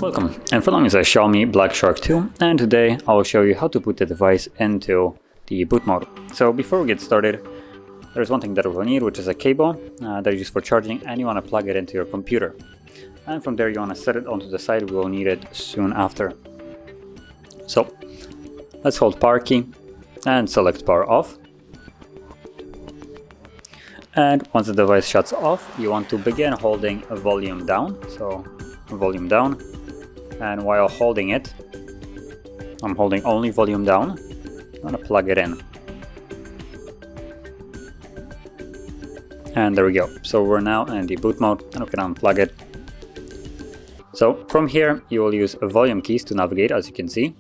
Welcome, and following is a Xiaomi Black Shark 2, and today I will show you how to put the device into the boot mode. So before we get started, there's one thing that we'll need, which is a cable that is used for charging, and you want to plug it into your computer. And from there you want to set it onto the side. We will need it soon after. So let's hold power key and select power off. And once the device shuts off, you want to begin holding volume down. So volume down. And while holding it, I'm holding only volume down. I'm going to plug it in. And there we go. So we're now in the boot mode, and we can unplug it. So from here, you will use volume keys to navigate, as you can see.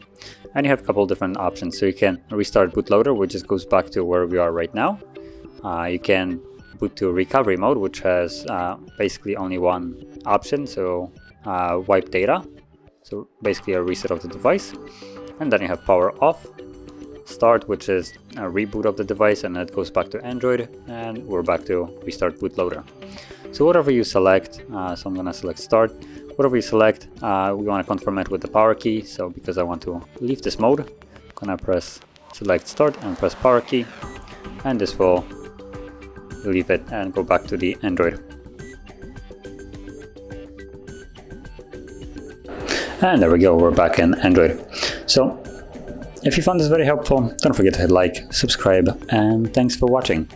And you have a couple different options. So you can restart Bootloader, which just goes back to where we are right now. You can boot to recovery mode, which has basically only one option. So wipe data. So basically a reset of the device. And then you have power off, start, which is a reboot of the device, and it goes back to Android, and we're back to restart Bootloader. So whatever you select, so I'm gonna select start. Whatever you select, we want to confirm it with the power key. So because I want to leave this mode, I'm gonna press select start and press power key, and this will leave it and go back to the Android. And there we go, we're back in Android. So if you found this very helpful, don't forget to hit like, subscribe, and thanks for watching.